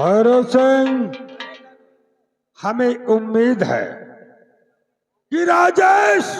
भैरव सिंह, हमें उम्मीद है कि राजेश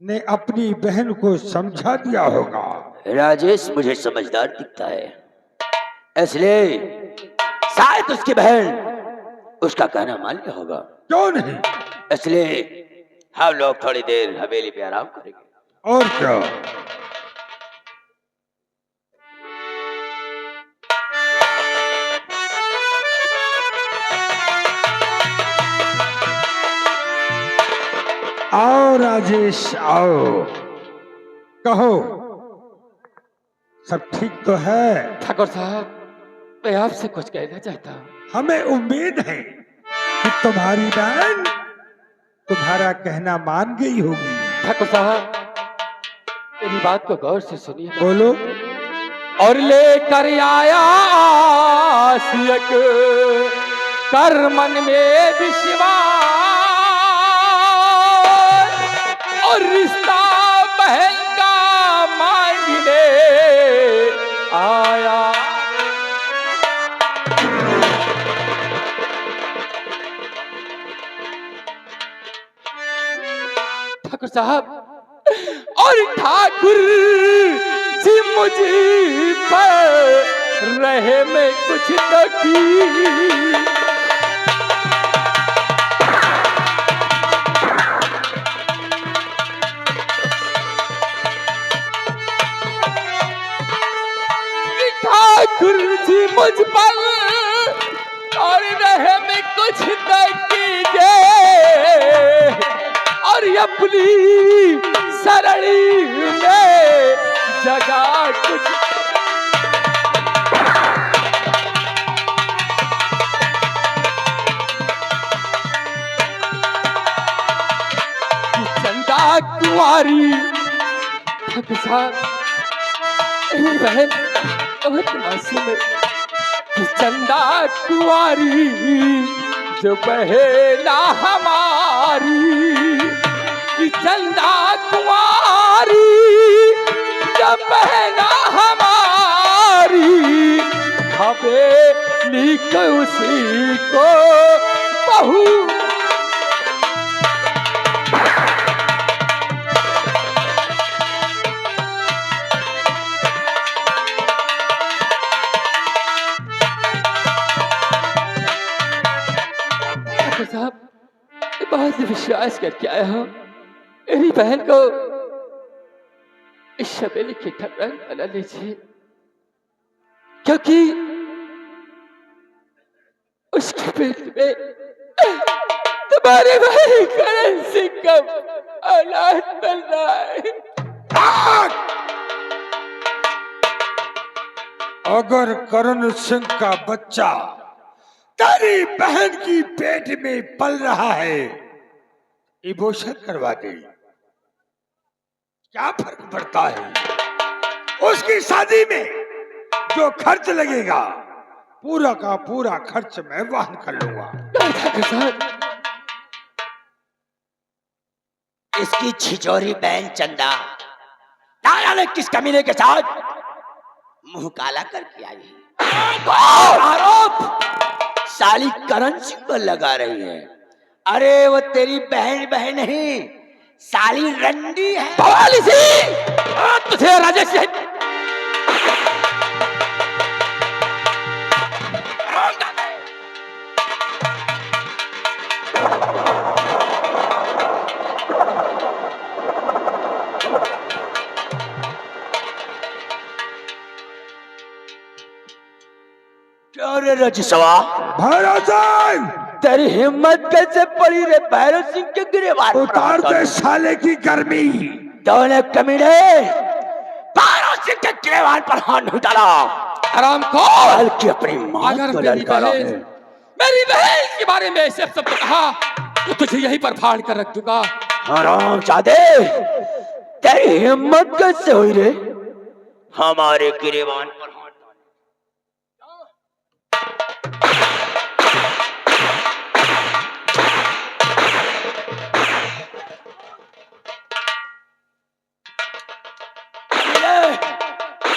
ने अपनी बहन को समझा दिया होगा। राजेश मुझे समझदार दिखता है, इसलिए शायद उसकी बहन उसका कहना मान लिया होगा। क्यों नहीं? इसलिए हम लोग थोड़ी देर हवेली पे आराम करेंगे। और क्या? आओ राजेश आओ, कहो सब ठीक तो है? ठाकुर साहब, मैं आपसे कुछ कहना चाहता हूँ। हमें उम्मीद है कि तुम्हारी बहन तुम्हारा कहना मान गई होगी। ठाकुर साहब, मेरी बात को गौर से सुनिए। बोलो। और लेकर आया आसियक कर मन में विश्वास, और रिश्ता बहन का मांगने आया। ठाकुर साहब, और ठाकुर जी मुझे पर रहे में कुछ न की, ठाकुर जी मुझ पर और रहे में कुछ न कीजिए, और अपनी सरणी में जगह कुछ चंदा कुंवारी। ठाकुर साहब, मेरी बहन बहुत मासूम है कि चंदा कुंवारी जो बहना हमारी, कि चंदा कुंवारी जो बहना हमारी, हवेली को उसी को बहू। साहब, बहुत विश्वास करके आया हूं, मेरी बहन को इस हवेली की ठकरान बना लीजिए, क्योंकि उसके पेट में तुम्हारे भाई करण सिंह का औलाद बन रहा है। अगर करण सिंह का बच्चा तेरी बहन की पेट में पल रहा है, इमोशन करवा दे, क्या फर्क पड़ता है? उसकी शादी में जो खर्च लगेगा पूरा का पूरा खर्च मैं वहन कर लूंगा। इसकी छिचोरी बहन चंदा तारा ने किस कमीने के साथ मुंह काला करके आई, आरोप साली करण सिंह पर लगा रही है। अरे वो तेरी बहन नहीं, साली रंडी है। भवाली सिंह, तुझे राजेश से रजसवा, भैरव सिंह, तेरी हिम्मत कैसे पड़ी रे भैरव सिंह के गिरेबान? उतार दे साले की गर्मी। दोनों कमीने भैरव सिंह के गिरेबान पर हाथ नहीं डाला। आराम को बल्कि अपनी मां को ललकारा है। मेरी बहन के बारे में सब कहा तो तुझे यहीं पर फाड़ कर रख दूंगा। हराम जादे, तेरी हिम्मत कैसे हुई रे हमारे गिरेबान पर हाथ?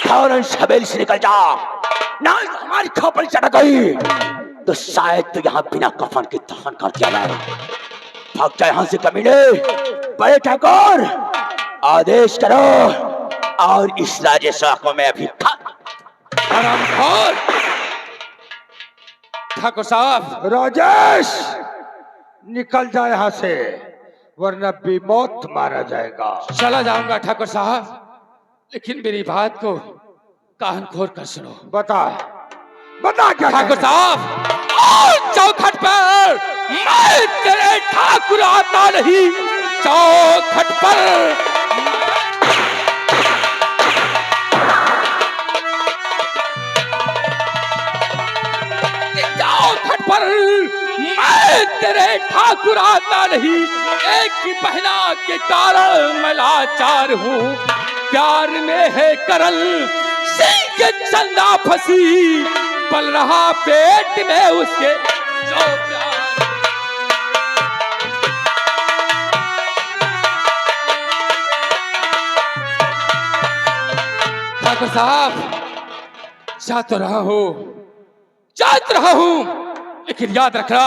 फौरन हवेली से निकल जा, ना हमारी खोपड़ी चढ़ गई तो शायद तो यहाँ बिना कफन के दफन कर दिया जाए। भाग जा यहाँ से कमीने। बड़े ठाकुर आदेश करो और इस राजेश्वर को मैं अभी हरामखोर। ठाकुर साहब। राजेश निकल जा यहाँ से वरना बेमौत मारा जाएगा। चला जाऊंगा ठाकुर साहब, लेकिन मेरी बात को कान खोल कर सुनो। बता बता क्या ठाकुर साहब, और चौखट पर मैं तेरे ठाकुर आता नहीं। चौखट पर मैं तेरे ठाकुर आता नहीं। एक की पहला के कारण मैं लाचार हूँ। प्यार में है करल सिंह के चंदा फंसी, पल रहा पेट में उसके जो प्यार। ठाकुर साहब जात रहा हूँ, लेकिन याद रखना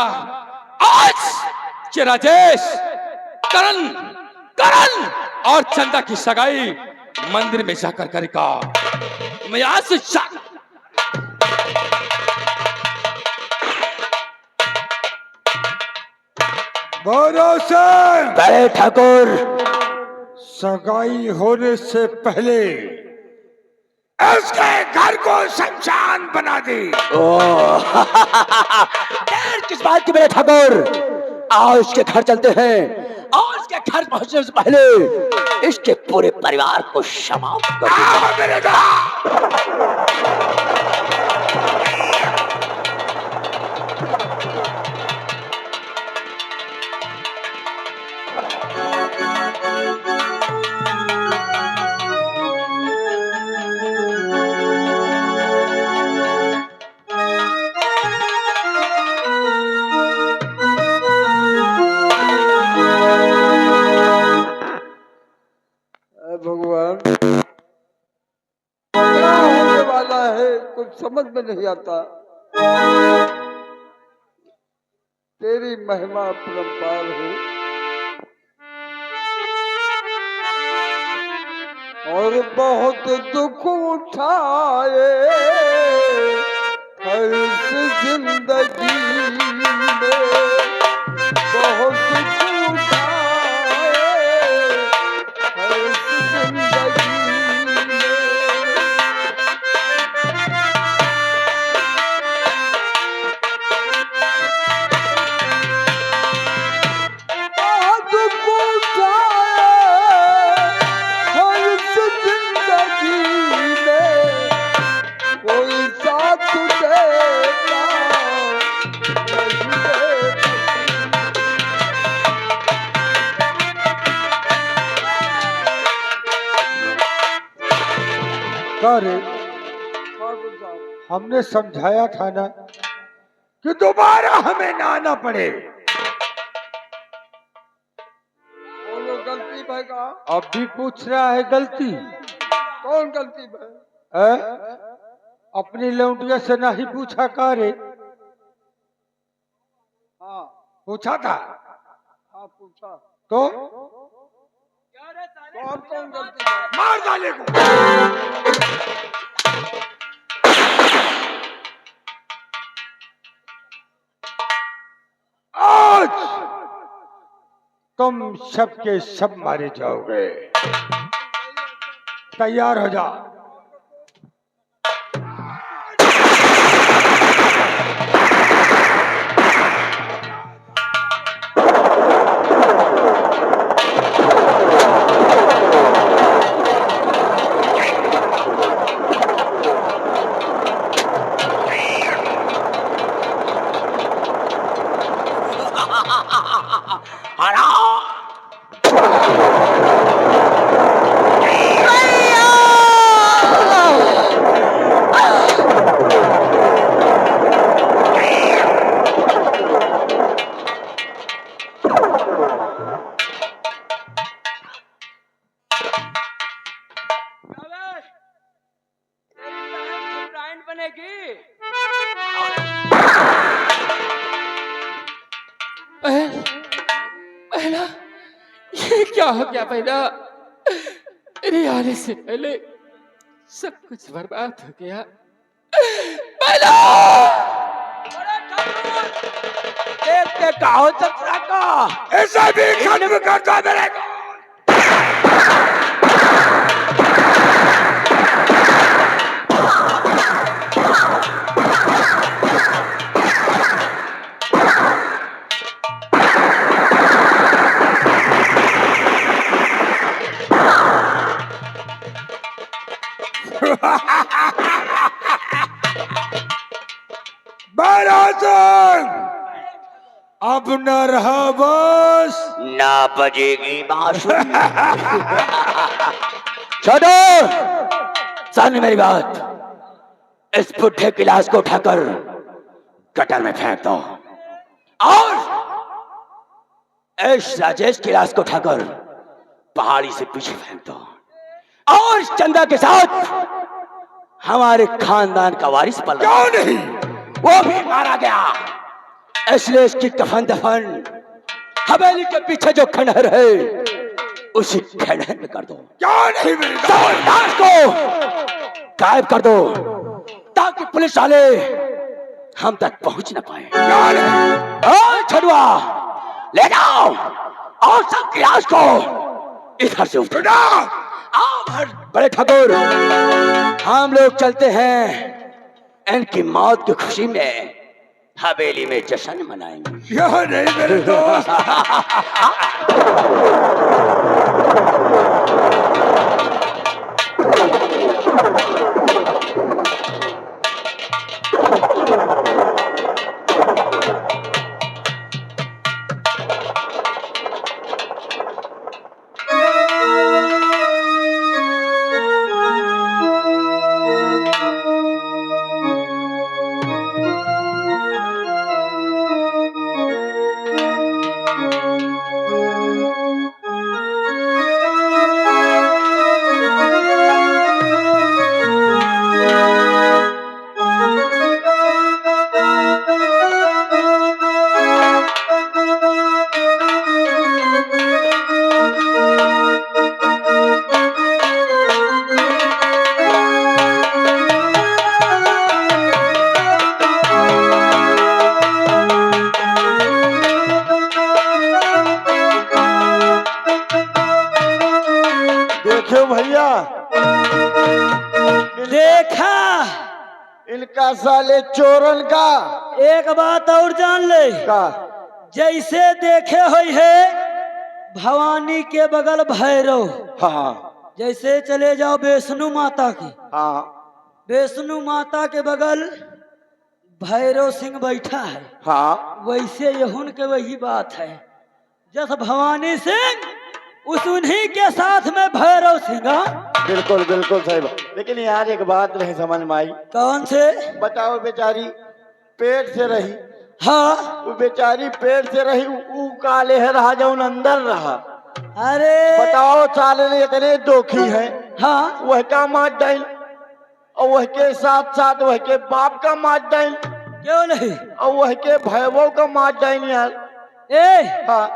आज ये राजेश करण और चंदा की सगाई मंदिर में जाकर करेगा। मैं आज से भरोसे बड़े ठाकुर सगाई होने से पहले उसके घर को शमशान बना दे। देर किस बात की बड़े ठाकुर, आओ उसके घर चलते हैं और उसके घर पहुंचने से पहले इसके पूरे परिवार को समाप्त कर भगवान क्या होने वाला है कुछ समझ में नहीं आता। तेरी महिमा परंपार है और बहुत दुख उठाए हर जिंदगी में, बहुत दुख उठाए हर जिंदगी में। बहुत दुख उठाए हर जिंदगी में, कोई साथ देता नहीं देता। अरे हमने समझाया था ना कि दोबारा हमें ना आना पड़े। बोलो गलती भैगा। अब भी पूछ रहा है गलती कौन गलती भाई? है? अपनी लौंडिया से नहीं पूछा का रे? हाँ पूछा था हाँ पूछा। तो कौन कौन गलती भाई? मार डाले को। आज तुम सबके सब मारे जाओगे। तैयार हो जा। हो गया बेटा? मेरे आने से पहले सब कुछ बर्बाद हो गया। बेटा! देखते कहो चतरा का ऐसा भी खत्म कर दो मेरे को। अब न रहा बस। ना बजेगी बांसुरी। छोड़ो, सुन मेरी बात। इस पुट्ठे गिलास को उठाकर गटर में फेंक दो और इस राजेश गिलास को उठाकर पहाड़ी से पीछे फेंक दो और चंदा के साथ हमारे खानदान का वारिस पल क्यों नहीं? वो भी मारा गया, इसलिए इसकी कफन दफन हवेली के पीछे जो खंडहर है उसी खंडहर में कर दो। क्यों नहीं मेरी लाश को गायब कर दो ताकि पुलिस वाले हम तक पहुंच न पाए। क्यों नहीं? छड़ुआ ले जाओ और सब की लाश को इधर से उठा। आओ बड़े ठाकुर, हम लोग चलते हैं इनकी मौत की खुशी में हवेली में जश्न मनाएंगे। क्यों नहीं मेरे दोस्त? देखा इनका साले चोरन का एक बात और जान ले, का जैसे देखे हुई है भवानी के बगल भैरव, हाँ जैसे चले जाओ वैष्णो माता की, हाँ वैष्णो माता के बगल भैरव सिंह बैठा है, हाँ वैसे यहुन के वही बात है। जैसे भवानी सिंह उस उन्हीं के साथ में भैरव सिंह। बिल्कुल बिल्कुल सही बात। लेकिन यार एक बात नहीं समझ में आई। कौन से? बताओ बेचारी पेट से रही, हाँ वो बेचारी पेट से रही, ऊ काले है रहा जो अंदर रहा। अरे बताओ साले ने इतने दोखी है, हाँ वह का मार डाल और वह के साथ साथ वह के बाप का मार डाल क्यों नहीं? और वह के भैवों का मार डाल यार। ए हाँ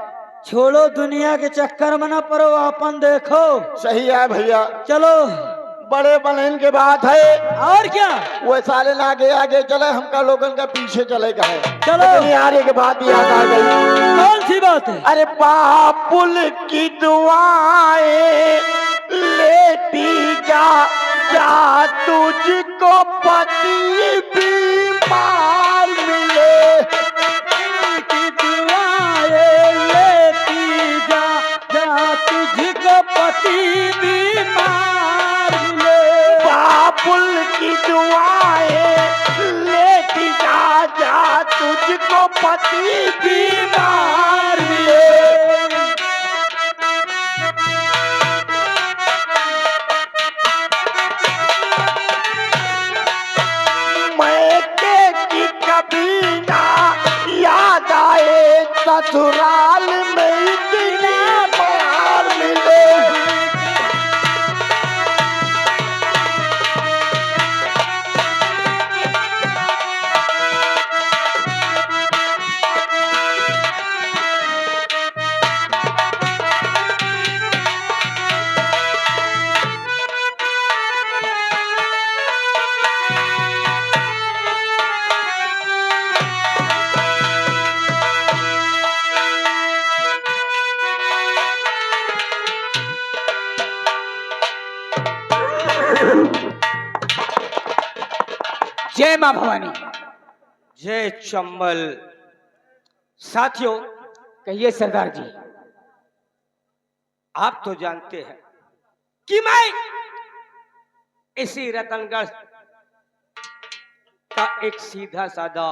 छोड़ो दुनिया के चक्कर में ना पड़ो, अपन देखो। सही है भैया, चलो बड़े बहन के बात है। और क्या, वो साले ना आगे आगे चले, हमका लोगन का पीछे चलेगा है। चलो। लेकिन यार एक बात याद आ गई। कौन सी बात है? अरे बापुल की दुआएं लेती जा जा, तुझको पति बीमार मिले। की दुआएं लेती जा जा, तुझको पति बीमार मिले। बापुल की दुआएं लेती जा जा, तुझको पति बीमार मिले। मैके की कभी ना याद आए, ससुराल में इतनी मार मिले। जय मां भवानी। जय चंबल। साथियों, कहिए सरदार जी। आप तो जानते हैं कि मैं इसी रतनगढ़ का एक सीधा साधा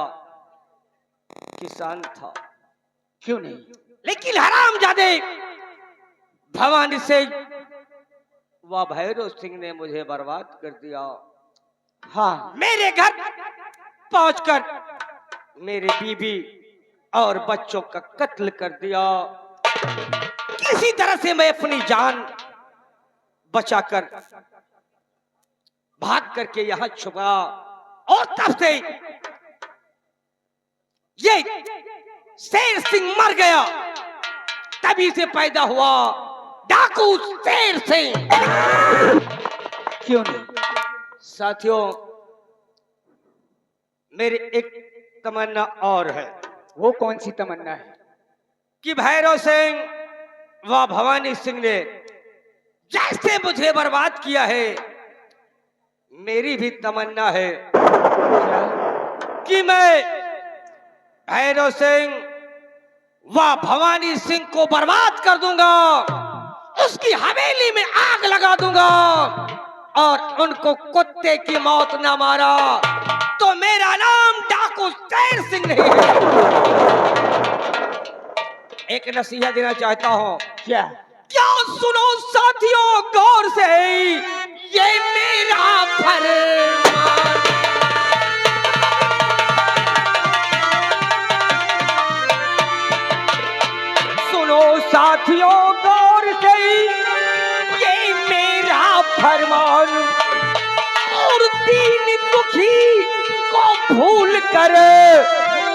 किसान था। क्यों नहीं? लेकिन हरामजादे भवानी सिंह व भैरव सिंह ने मुझे बर्बाद कर दिया। हाँ, मेरे घर पहुंचकर मेरे बीबी और बच्चों का कत्ल कर दिया। किसी तरह से मैं अपनी जान बचाकर भाग करके यहां छुपा और तब से ये शेर सिंह मर गया। तभी से पैदा हुआ डाकू शेर सिंह। क्यों नहीं? साथियों, मेरी एक तमन्ना और है। वो कौन सी तमन्ना है? कि भैरव सिंह व भवानी सिंह ने जैसे मुझे बर्बाद किया है, मेरी भी तमन्ना है कि मैं भैरव सिंह व भवानी सिंह को बर्बाद कर दूंगा, उसकी हवेली में आग लगा दूंगा और उनको कुत्ते की मौत ना मारा तो मेरा नाम डाकू शेर सिंह नहीं है। एक नसीहत देना चाहता हूं। क्या? क्या सुनो साथियों गौर से, ये मेरा फरमान। सुनो साथियों गौर से, ये मेरा फरमान। और दीन दुखी को भूल कर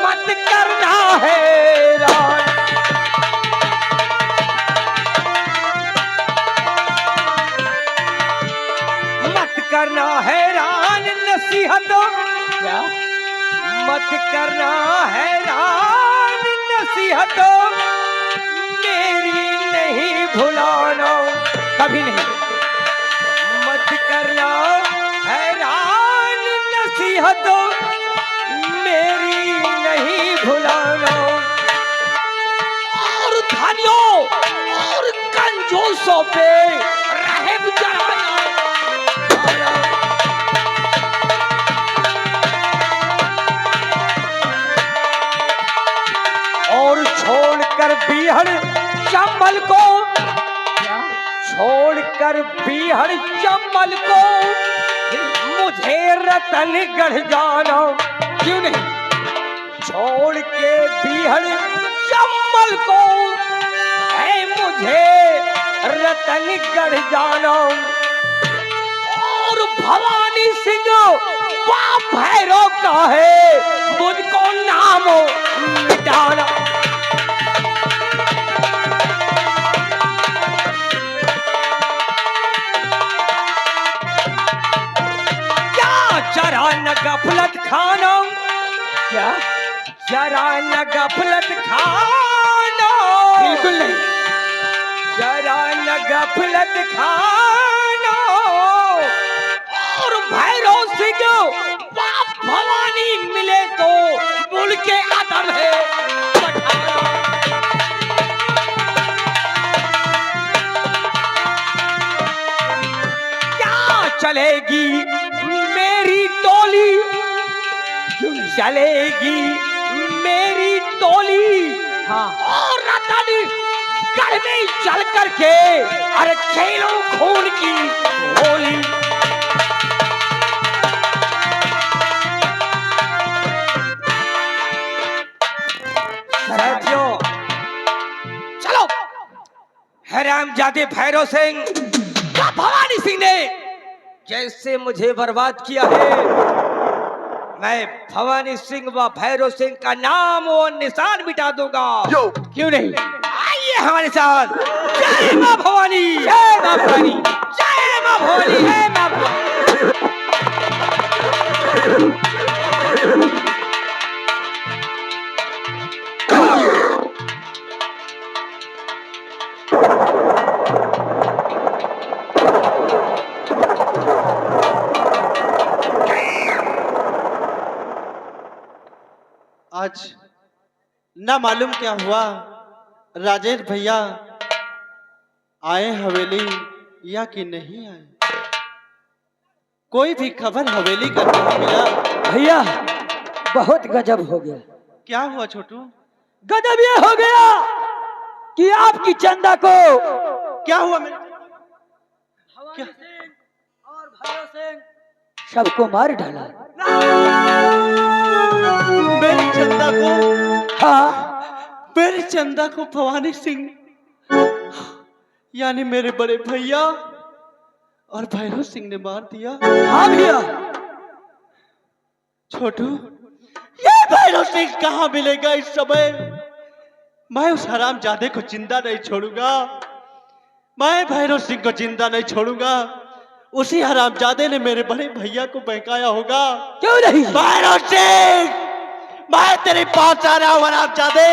मत करना हैरान। मत करना हैरान नसीहत। क्या? मत करना हैरान नसीहत, मेरी नहीं भुलाना। कभी नहीं। मत करना हैरान नसीहत, मेरी नहीं भुलाना। और धनियों और कंजूसों पे रहम जराना। और छोड़कर बीहड़ चंबल को, छोड़कर बीहड़ चंबल को मुझे रतनगढ़ जाना। क्यों नहीं? छोड़ के बीहड़ चंबल को है मुझे रतनगढ़ जाना। और भवानी सिंह बाप भैरव का है मुझको नाम मिटाना। क्या जरा न गफलत खाना। क्या? जरा न गफलत खाना। बिल्कुल नहीं। जरा न गफलत खाना। और भैरव सिंह बाप भवानी मिले तो मुल के आदम है पठाना। क्या चलेगी मेरी टोली, चलेगी मेरी टोली। हाँ। और रतनगढ़ में चल करके अरे खेलो खून की होली। साथियों चलो, हरामजादे भैरव सिंह या भवानी सिंह ने जैसे मुझे बर्बाद किया है, मैं भवानी सिंह व भैरव सिंह का नाम और निशान मिटा दूंगा। क्यों नहीं? आइए हमारे साथ। जय मां भवानी। जय मां भवानी। जय मां भवानी। जय मां भवानी। आज ना मालूम क्या हुआ, राजेश भैया आए हवेली या कि नहीं आए, कोई भी खबर हवेली का नहीं मिला। भैया बहुत गजब हो गया। क्या हुआ छोटू? गजब ये हो गया कि आपकी चंदा को क्या हुआ मेरे? भवानी सिंह और भैरव सिंह सबको मार डाला। मेरी चंदा को? हाँ, मेरी चंदा को भवानी सिंह यानी मेरे बड़े भैया और भैरव सिंह ने मार दिया। हाँ भैया। छोटू, ये भैरव सिंह कहाँ मिलेगा इस समय? मैं उस हरामजादे को जिंदा नहीं छोड़ूंगा, मैं भैरव सिंह को जिंदा नहीं छोड़ूंगा। उसी हरामजादे ने मेरे बड़े भैया को बहकाया होगा। क्यों नहीं? भैरव सिंह, मैं तेरे पास आ रहा हूँ हरामजादे।